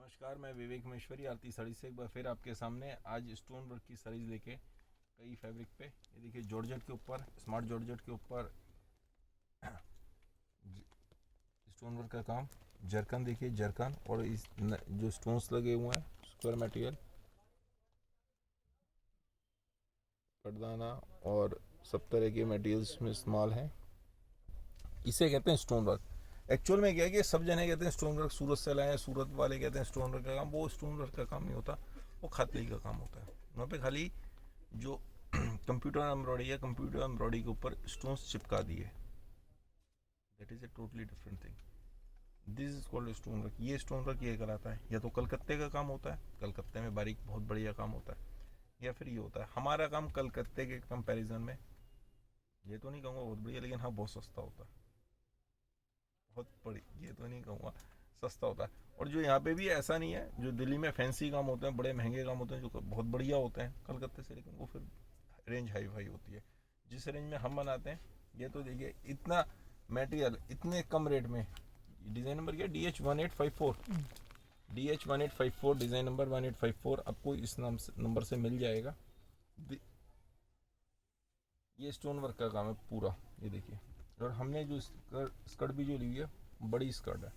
नमस्कार, मैं विवेक महेश्वरी आरती साड़ी से एक बार फिर आपके सामने आज स्टोन वर्क की साड़ीज लेके कई फैब्रिक पे। ये देखिए जॉर्जेट के ऊपर, स्मार्ट जॉर्जेट के ऊपर स्टोन वर्क का काम। जरकन देखिए, जरकन और इस जो स्टोन्स लगे हुए हैं, स्क्वायर मटेरियल, कटदाना और सब तरह के मटेरियल्स में इस्तेमाल हैं। इसे कहते हैं स्टोन वर्क। एक्चुअल में क्या है कि सब जने कहते हैं स्टोन वर्क सूरत से लाए हैं, सूरत वाले कहते हैं स्टोन वर्क का काम। वो स्टोन वर्क का काम नहीं होता, वो खातली का काम होता है। वहाँ पे खाली जो कंप्यूटर एम्ब्रॉयडरी है, कंप्यूटर एम्ब्रॉयडरी के ऊपर स्टोन्स चिपका दिए। That is a totally different thing. This is called stone work. ये स्टोन वर्क ये कराता है, या तो कलकत्ते का काम होता है, कलकत्ते में बारीक बहुत बढ़िया काम होता है, या फिर ये होता है हमारा काम कलकत्ते के कंपैरिजन में, ये तो नहीं कहूँगा बहुत बढ़िया, लेकिन हाँ बहुत सस्ता होता है। बहुत बड़ी, ये तो नहीं कहूँगा, सस्ता होता है। और जो यहाँ पे भी ऐसा नहीं है, जो दिल्ली में फैंसी काम होते हैं, बड़े महंगे काम होते हैं, जो बहुत बढ़िया होते हैं कलकत्ते से, लेकिन वो फिर रेंज हाई फाई होती है। जिस रेंज में हम बनाते हैं, ये तो देखिए इतना मटेरियल इतने कम रेट में। डिज़ाइन नंबर क्या, DH1854, DH1854, डिज़ाइन नंबर 1854 आपको इस नाम से नंबर से मिल जाएगा। ये स्टोन वर्क का काम है पूरा, ये देखिए। और हमने जो स्कर्ट भी जो ली है, बड़ी स्कर्ट है,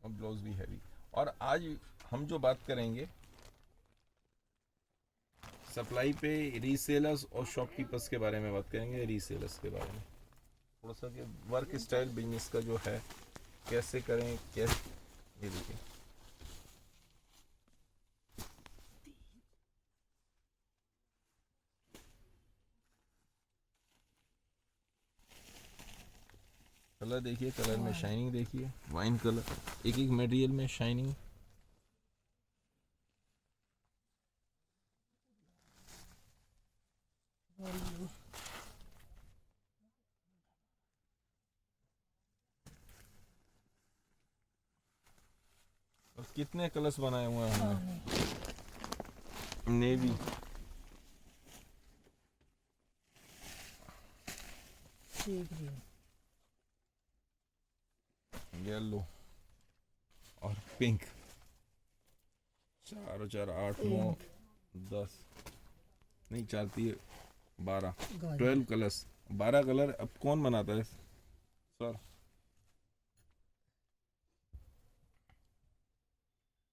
और ब्लाउज भी हैवी। और आज हम जो बात करेंगे सप्लाई पे, रीसेलर्स और शॉपकीपर्स के बारे में बात करेंगे। रीसेलर्स के बारे में थोड़ा सा, कि वर्क स्टाइल बिजनेस का जो है कैसे करें, कैसे। ये देखिए, कलर देखिए, कलर में शाइनिंग देखिए, वाइन कलर, एक एक मटेरियल में शाइनिंग। और कितने कलर्स बनाए हुए हैं हमने। नेवी, येलो और पिंक, चार और चार 8 9 10, नहीं 4 3 12, 12 कलर्स, 12 कलर। अब कौन बनाता है सर?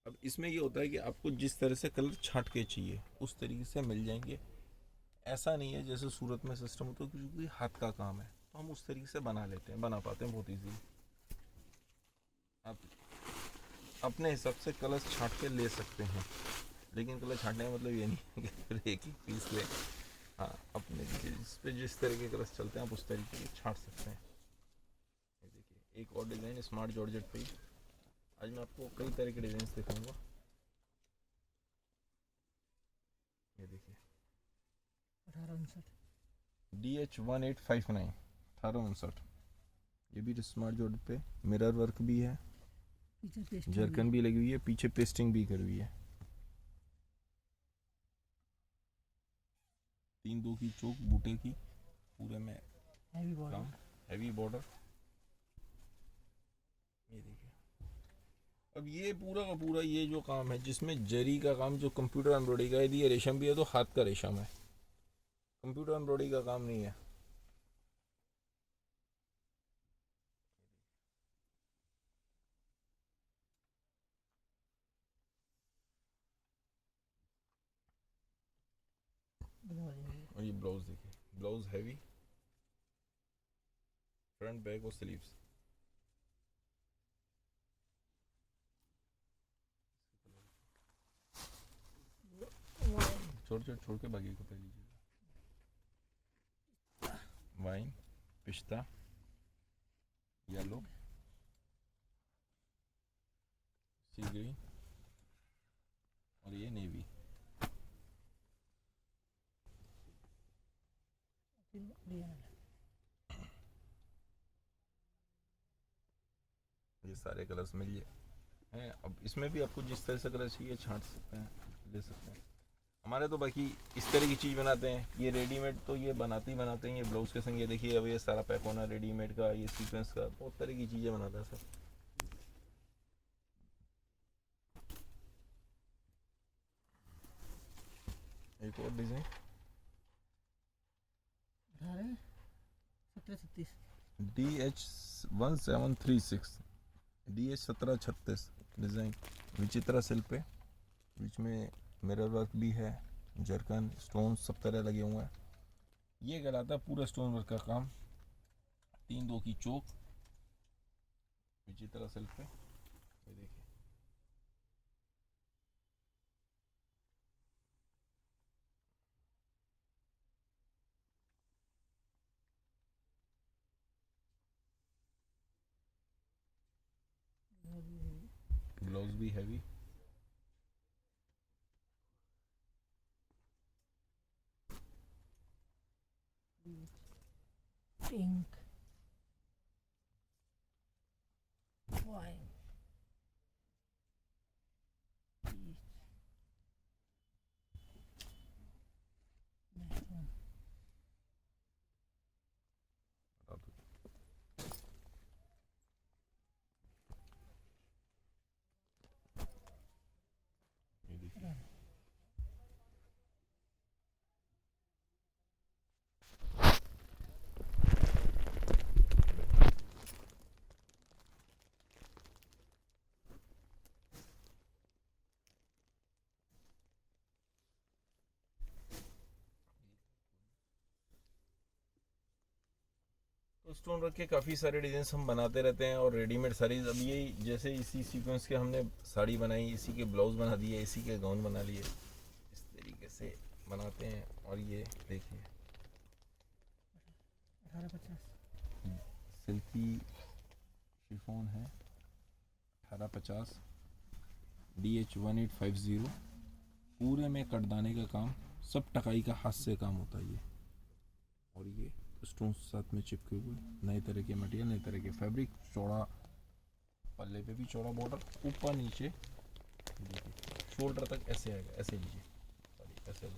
अब इसमें ये होता है कि आपको जिस तरह से कलर छाट के चाहिए उस तरीके से मिल जाएंगे। ऐसा नहीं है जैसे सूरत में सिस्टम होता है, क्योंकि हाथ का काम है तो हम उस तरीके से बना लेते हैं, बना पाते हैं बहुत ईजीली। आप अपने हिसाब से कलर छाट के ले सकते हैं, लेकिन कलर छाटने का मतलब ये नहीं है कि फिर एक ही पीस लें। हाँ, अपने जिस पे जिस तरह के कलर्स चलते हैं आप उस तरीके के छाट सकते हैं। ये देखिए एक और डिज़ाइन स्मार्ट जॉर्जेट पे। आज मैं आपको कई तरह के डिज़ाइन दिखाऊंगा। ये देखिए DH1859, 1859। ये भी स्मार्ट जॉर्जेट पे मिरर वर्क भी है, जरकन भी लगी हुई है, पीछे पेस्टिंग भी करी हुई है। 3-2 की चौक बूटे की, पूरे में हैवी बॉर्डर, हैवी बॉर्डर। ये देखिए, अब ये पूरा का पूरा ये जो काम है जिसमें जरी का काम, जो कंप्यूटर एम्ब्रॉयडरी का, यदि ये रेशम भी है तो हाथ का रेशम है, कंप्यूटर एम्ब्रॉयडरी का काम नहीं है। और ये ब्लाउज देखिए, ब्लाउज हैवी, फ्रंट बैक और स्लीव्स। छोड़ छोड़ छोड़ के बाकी को पहन लीजिएगा। वाइन, पिस्ता, येलो, सी ग्रीन, और ये नेवी। ये सारे कलर्स मिल हैं। अब इसमें भी आपको जिस तरह से कलर चाहिए छांट सकते हैं, ले सकते हैं। हमारे तो बाकी इस तरह की चीज़ बनाते हैं। ये रेडीमेड तो ये बनाते ही बनाते हैं, ये ब्लाउज के संग ये देखिए, अब ये सारा पैक होना रेडीमेड का, ये सीक्वेंस का, बहुत तरह की चीज़ें बनाता है सर। एक और डिज़ाइन 1736 DH1736, DH1736 डिज़ाइन विचित्रा सिल्क पे, बीच में मिरर वर्क भी है, जरकन स्टोन सब तरह लगे हुए हैं। ये कहलाता है पूरा स्टोन वर्क का काम। 3-2 की चौक विचित्रा सिल्क पे, ये देखिए। ब्लाउज भी हैवी, पिंक वाइन ये देखिए। तो स्टोन वर्क के काफ़ी सारे डिजाइन हम बनाते रहते हैं, और रेडीमेड साड़ी, अब ये जैसे इसी सीक्वेंस के हमने साड़ी बनाई, इसी के ब्लाउज बना दिए, इसी के गाउन बना लिए, इस तरीके से बनाते हैं। और ये देखिए 1850 सिल्की शिफॉन है, 1850, DH1850, पूरे में कटदाने का काम, सब टकाई का हाथ से काम होता है ये। और ये स्टोन साथ में चिपके हुए, नए तरह के मटेरियल, नए तरह के फैब्रिक, चौड़ा पल्ले पे भी चौड़ा बॉर्डर, ऊपर नीचे देखिए शोल्डर तक ऐसे आएगा, ऐसे लीजिए सॉरी ऐसे लो,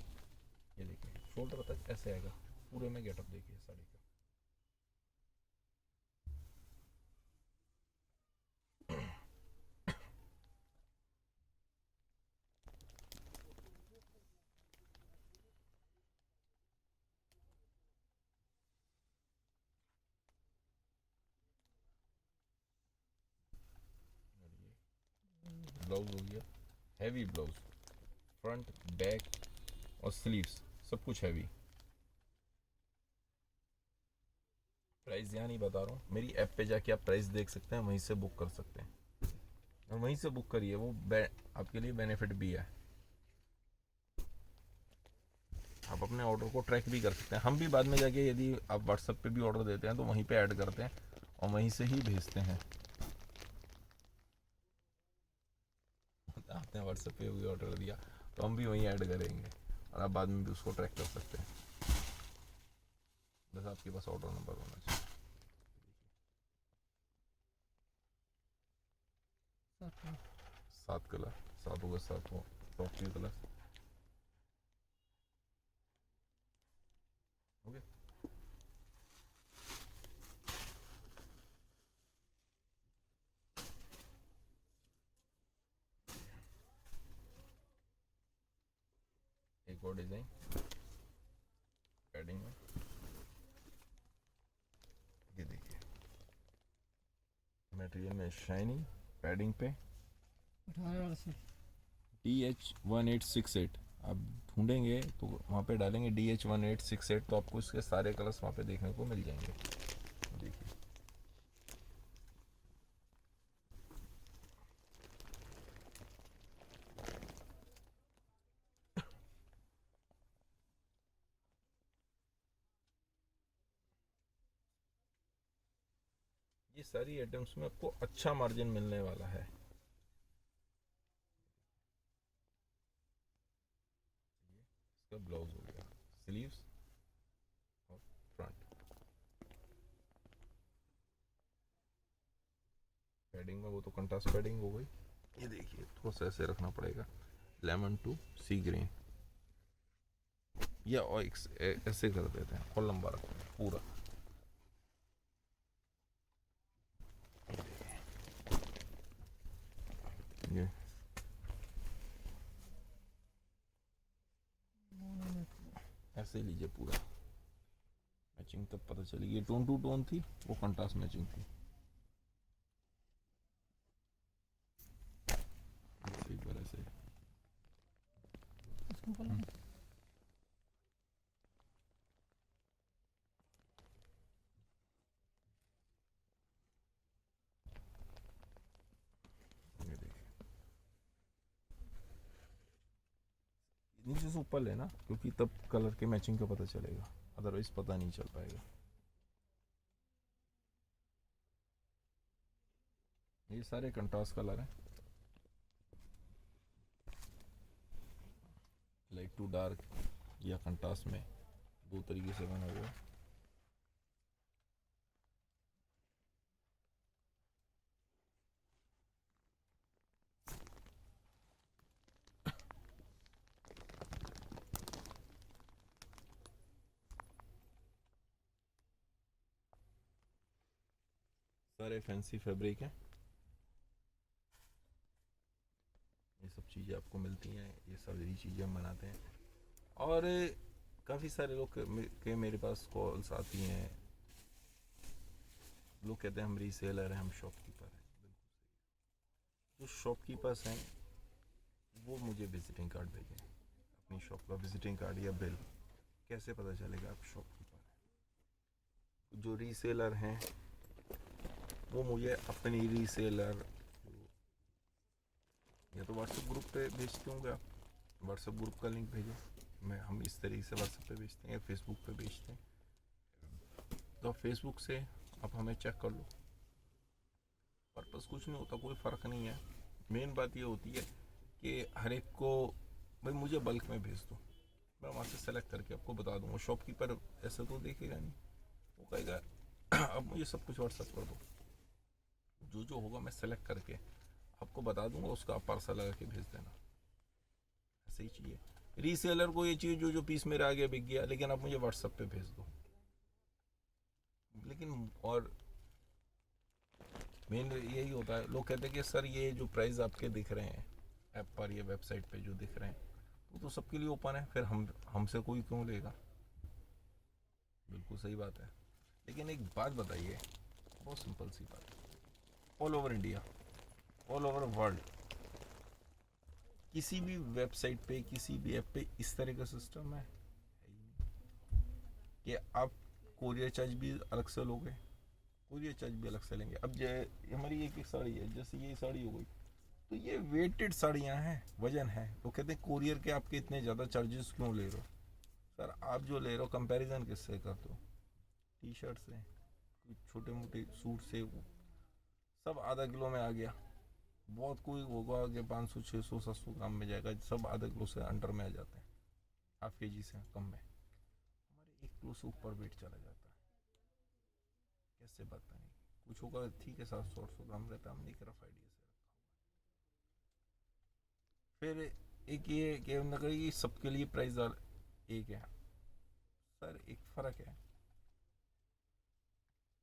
ये देखिए शोल्डर तक ऐसे आएगा, पूरे में गेटअप देखिए साड़ी का। ब्लाउज हो गया हैवी ब्लाउज, फ्रंट बैक और स्लीव्स सब कुछ हैवी। प्राइस यहाँ नहीं बता रहा हूँ, मेरी ऐप पे जाके आप प्राइस देख सकते हैं, वहीं से बुक कर सकते हैं, और वहीं से बुक करिए, वो आपके लिए बेनिफिट भी है। आप अपने ऑर्डर को ट्रैक भी कर सकते हैं, हम भी बाद में जाके यदि आप व्हाट्सएप पे भी ऑर्डर देते हैं तो वहीं पे ऐड करते हैं और वहीं से ही भेजते हैं। आपने व्हाट्सएप पे भी ऑर्डर दिया तो हम भी वहीं ऐड करेंगे, और आप बाद में भी उसको ट्रैक कर सकते हैं, बस आपके पास ऑर्डर नंबर होना चाहिए। 7 कलर, 7 होगा, 7 हो टॉप के कलर। ओके, एक और डिज़ाइन पैडिंग में, ये देखिए मटेरियल में शाइनिंग, पैडिंग पे, 1880 DH1868, आप ढूंढेंगे तो वहाँ पे डालेंगे DH1868, तो आपको इसके सारे कलर्स वहाँ पे देखने को मिल जाएंगे। देखिए ये सारी आइटम्स में आपको अच्छा मार्जिन मिलने वाला है। इसका ब्लाउज हो गया, स्लीव्स और फ्रंट, पैडिंग में वो तो कंट्रास्ट पैडिंग हो गई। ये देखिए थोड़ा सा ऐसे रखना पड़ेगा, लेमन टू सी ग्रीन, या और ऐसे कर देते हैं और लंबा रखते हैं पूरा। ये ऐसे ही लीजिए पूरा। मैचिंग तब पता चली, ये टोन टू टोन थी, वो कंट्रास्ट मैचिंग थी। इसी तरह से इसको ऊपर लगा। ये देखिए, नीचे से ऊपर लेना क्योंकि तब कलर के मैचिंग का पता चलेगा, अदरवाइज पता नहीं चल पाएगा। ये सारे कंट्रास्ट कलर हैं, लाइट टू डार्क या कंट्रास्ट में दो तरीके से बना हुआ है। सारे फैंसी फैब्रिक हैं, ये सब चीज़ें आपको मिलती हैं, ये सारी चीज़ें हम बनाते हैं। और काफ़ी सारे लोग के मेरे पास कॉल्स आती हैं, लोग कहते हैं हम रीसेलर हैं, हम शॉपकीपर हैं। जो शॉपकीपर्स हैं वो मुझे विजिटिंग कार्ड भेजें, अपनी शॉप का विजिटिंग कार्ड या बिल, कैसे पता चलेगा आप शॉपकीपर हैं। जो रीसेलर हैं वो मुझे अपनी रीसेलर या तो व्हाट्सएप ग्रुप पे भेजते होंगे आप, व्हाट्सएप ग्रुप का लिंक भेजो, हम इस तरीके से व्हाट्सएप पे भेजते हैं या फेसबुक पे भेजते हैं। तो फेसबुक से आप हमें चेक कर लो, पर्पस कुछ नहीं होता, कोई फ़र्क नहीं है। मेन बात ये होती है कि हर एक को भाई मुझे बल्क में भेज दो, मैं वहाँ से सेलेक्ट करके आपको बता दूँगा। शॉपकीपर ऐसे तो देखेगा नहीं, वो कहेगा अब मुझे सब कुछ व्हाट्सएप कर दो, जो जो होगा मैं सेलेक्ट करके आपको बता दूंगा, उसका आप पार्सल लगा के भेज देना। ऐसे ही चाहिए रीसेलर को, ये चीज़ जो पीस मेरा आगे बिक गया, लेकिन आप मुझे व्हाट्सएप पे भेज दो। लेकिन और मेन यही होता है, लोग कहते हैं कि सर ये जो प्राइस आपके दिख रहे हैं ऐप पर, ये वेबसाइट पे जो दिख रहे हैं वो तो सबके लिए ओपन है, फिर हमसे कोई क्यों लेगा। बिल्कुल सही बात है, लेकिन एक बात बताइए, बहुत सिंपल सी बात, all over India, all over world, किसी भी वेबसाइट पे, किसी भी ऐप पे इस तरह का सिस्टम है कि आप कोरियर चार्ज भी अलग से लोगे, कोरियर चार्ज भी अलग से लेंगे। अब हमारी एक एक साड़ी है, जैसे ये साड़ी हो गई, तो ये वेटेड साड़ियाँ हैं, वजन है, तो कहते हैं कोरियर के आपके इतने ज़्यादा चार्जेस क्यों ले रहे हो। सर आप जो ले रहे हो कंपैरिजन किससे करते हो, टी शर्ट से, छोटे मोटे सूट से, सब आधा किलो में आ गया, बहुत कोई होगा कि 500 600 700 ग्राम में जाएगा, सब आधा किलो से अंडर में आ जाते हैं, हाफ के जी से कम में। हमारे 1 किलो से ऊपर वेट चला जाता है, कैसे पता नहीं, कुछ होगा ठीक है 700 800 ग्राम रहता है, हमने एक रफ आइडिया से रखा। फिर एक ये कहना कि सबके लिए प्राइस एक है। सर एक फ़र्क है,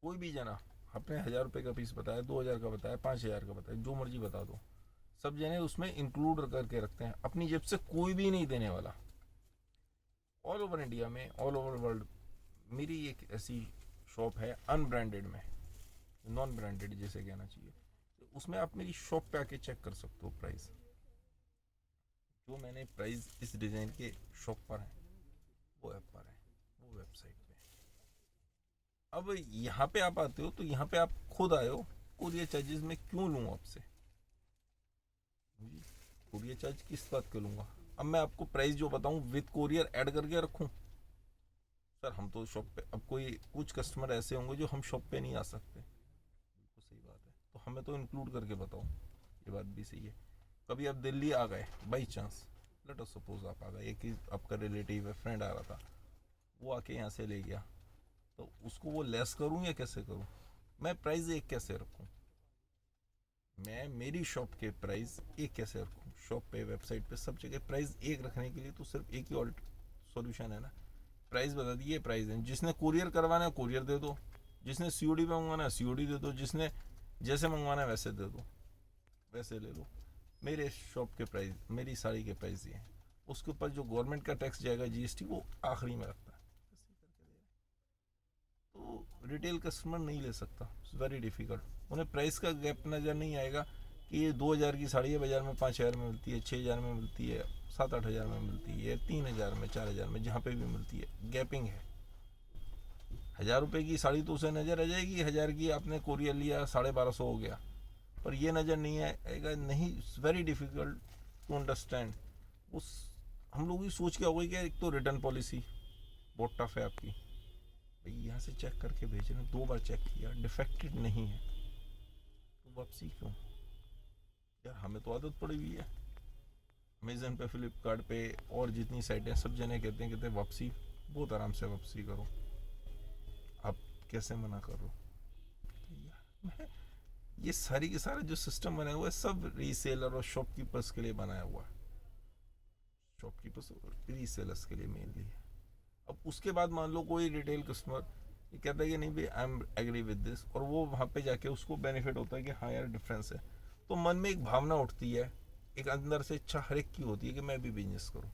कोई भी जना आपने 1000 रुपये का पीस बताया, 2000 का बताया, 5000 का बताया, जो मर्जी बता दो, सब जने उसमें इंक्लूड करके रखते हैं, अपनी जेब से कोई भी नहीं देने वाला। ऑल ओवर इंडिया में, ऑल ओवर वर्ल्ड, मेरी एक ऐसी शॉप है अनब्रांडेड में, नॉन ब्रांडेड जैसे कहना चाहिए, तो उसमें आप मेरी शॉप पे आके चेक कर सकते हो प्राइस, जो मैंने प्राइस इस डिज़ाइन के शॉप पर है वो ऐप पर है, वो वेबसाइट पे। अब यहाँ पे आप आते हो तो यहाँ पे आप खुद आए हो, कोरियर चार्जेस में क्यों लूँ आपसे, कोरियर चार्ज किस बात के लूँगा। अब मैं आपको प्राइस जो बताऊँ विद कोरियर ऐड करके रखूँ, सर हम तो शॉप पे, अब कोई कुछ कस्टमर ऐसे होंगे जो हम शॉप पे नहीं आ सकते, बिल्कुल सही बात है, तो हमें तो इंक्लूड करके बताओ, ये बात भी सही है। कभी आप दिल्ली आ गए by chance, let us suppose आप आ गए, एक ही आपका रिलेटिव है, फ्रेंड आ रहा था, वो आके यहाँ से ले गया, तो उसको वो लेस करूँ या कैसे करूँ, मैं प्राइस एक कैसे रखूँ, मैं मेरी शॉप के प्राइस एक कैसे रखूँ, शॉप पे वेबसाइट पे सब जगह प्राइस एक रखने के लिए तो सिर्फ एक ही सॉल्यूशन है ना। प्राइस बता दी, ये प्राइस है। जिसने कुरियर करवाना है कुरियर दे दो, जिसने सीओडी पे मंगवाना है सीओडी दे दो, जिसने जैसे मंगवाना है वैसे दे दो, वैसे ले लो। मेरे शॉप के प्राइस, मेरी साड़ी के प्राइस ये हैं। उसके ऊपर जो गवर्नमेंट का टैक्स जाएगा जीएसटी, वो आखिरी में लगता है। तो रिटेल कस्टमर नहीं ले सकता, वेरी डिफिकल्ट। उन्हें प्राइस का गैप नज़र नहीं आएगा कि ये 2000 की साड़ी है, बाजार में 5000 में मिलती है, 6000 में मिलती है, 7-8 हज़ार में मिलती है, 3000 में, 4000 में, जहाँ पे भी मिलती है। गैपिंग है। 1000 रुपये की साड़ी तो उसे नज़र आ जाएगी, 1000 की आपने कोरियर लिया 1250 हो गया, पर ये नज़र नहीं आएगा। नहीं, वेरी डिफिकल्ट टू अंडरस्टैंड। उस हम लोग की सोच क्या हो गई कि एक तो रिटर्न पॉलिसी बहुत टफ है आपकी, भाई यहाँ से चेक करके भेज रहे हैं, 2 बार चेक किया, डिफेक्टेड नहीं है, तो वापसी क्यों यार? हमें तो आदत पड़ी हुई है। अमेजन पे, फ्लिपकार्ट पे और जितनी साइटें, सब जने कहते हैं वापसी, बहुत आराम से वापसी करो। आप कैसे मना करो? ये सारी के सारा जो सिस्टम बनाया हुआ है, सब रीसेलर और शॉपकीपर्स के लिए बनाया हुआ है। शॉपकीपर्स और रीसेलर्स के लिए मेनली है। अब उसके बाद मान लो कोई रिटेल कस्टमर ये कहता है कि नहीं भाई I am agree with this, और वो वहाँ पे जाके उसको बेनिफिट होता है कि हाँ यार डिफरेंस है, तो मन में एक भावना उठती है, एक अंदर से इच्छा हर एक की होती है कि मैं भी बिजनेस करूँ।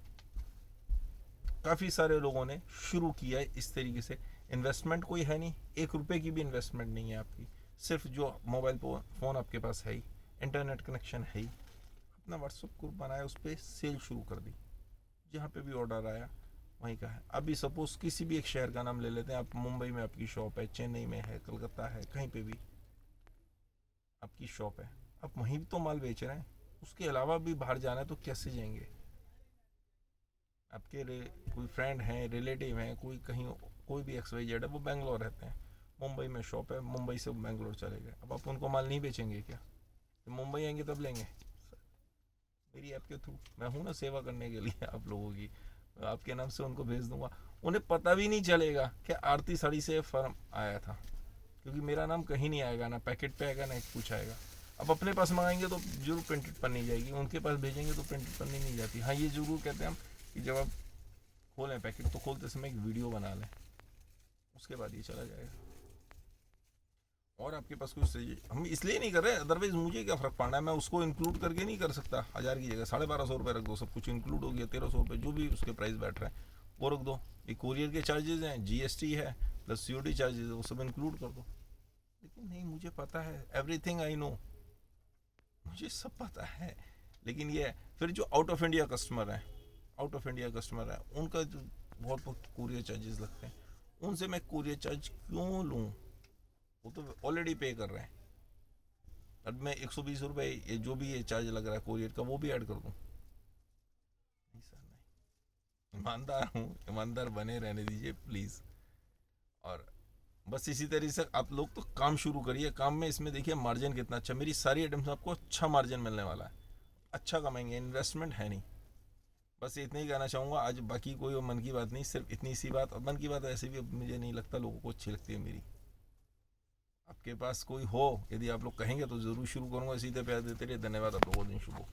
काफ़ी सारे लोगों ने शुरू किया है इस तरीके से। इन्वेस्टमेंट कोई है नहीं, 1 रुपये की भी इन्वेस्टमेंट नहीं है आपकी, सिर्फ जो मोबाइल फ़ोन आपके पास है ही, इंटरनेट कनेक्शन है ही, अपना व्हाट्सएप ग्रुप बनाया, उस पर सेल शुरू कर दी, जहाँ पे भी ऑर्डर आया वहीं का है। अभी सपोज किसी भी एक शहर का नाम ले लेते हैं आप, मुंबई में आपकी शॉप है, चेन्नई में है, कलकत्ता है, कहीं पे भी आपकी शॉप है, आप वहीं भी तो माल बेच रहे हैं। उसके अलावा भी बाहर जाना है तो कैसे जाएंगे? आपके कोई फ्रेंड हैं, रिलेटिव हैं, कोई कहीं, कोई भी XYZ है, वो बेंगलोर रहते हैं, मुंबई में शॉप है, मुंबई से बेंगलोर चले गए, अब आप उनको माल नहीं बेचेंगे क्या? तो मुंबई आएंगे तब लेंगे। मेरी ऐप के थ्रू मैं हूँ ना सेवा करने के लिए आप लोगों की, आपके नाम से उनको भेज दूंगा। उन्हें पता भी नहीं चलेगा कि आरती साड़ी से फर्म आया था, क्योंकि मेरा नाम कहीं नहीं आएगा, ना पैकेट पे आएगा, ना कुछ आएगा। अब अपने पास मंगाएंगे तो जरूर प्रिंटेड पन्नी जाएगी, उनके पास भेजेंगे तो प्रिंटेड पन्नी नहीं जाती। हाँ, ये जरूर कहते हैं हम कि जब आप खोलें पैकेट तो खोलते समय एक वीडियो बना लें, उसके बाद ये चला जाएगा। और आपके पास कुछ हम इसलिए नहीं कर रहे, अदरवाइज मुझे क्या फ़र्क पड़ना है, मैं उसको इंक्लूड करके नहीं कर सकता। 1000 की जगह 1250 रुपये रख दो, सब कुछ इंक्लूड हो गया, 1300 रुपये जो भी उसके प्राइस बैठ रहे हैं वो रख दो। ये कोरियर के चार्जेस हैं, GST है, प्लस COD चार्जेस है, वो सब इंक्लूड कर दो। लेकिन नहीं, मुझे पता है, एवरीथिंग आई नो, मुझे सब पता है। लेकिन ये फिर जो आउट ऑफ इंडिया कस्टमर है, उनका जो बहुत कुरियर चार्जेस लगते हैं, उनसे मैं कुरियर चार्ज क्यों लूँ? वो तो ऑलरेडी पे कर रहे हैं, अब मैं 120 रुपये ये जो भी ये चार्ज लग रहा है कुरियर का, वो भी ऐड कर दूँ? नहीं सर, नहीं। ईमानदार हूँ, ईमानदार बने रहने दीजिए प्लीज़। और बस इसी तरीके से आप लोग तो काम शुरू करिए। काम में इसमें देखिए मार्जिन कितना अच्छा, मेरी सारी आइटम्स में आपको अच्छा मार्जिन मिलने वाला है, अच्छा कमाएंगे, इन्वेस्टमेंट है नहीं। बस इतना ही कहना चाहूँगा आज, बाकी कोई मन की बात नहीं, सिर्फ इतनी सी बात। और मन की बात ऐसे भी मुझे नहीं लगता लोगों को अच्छी लगती है मेरी। आपके पास कोई हो, यदि आप लोग कहेंगे तो ज़रूर शुरू करूँगा। इसी तरह प्यार देते रहिए। धन्यवाद, आप लोगों को दिन शुभ हो।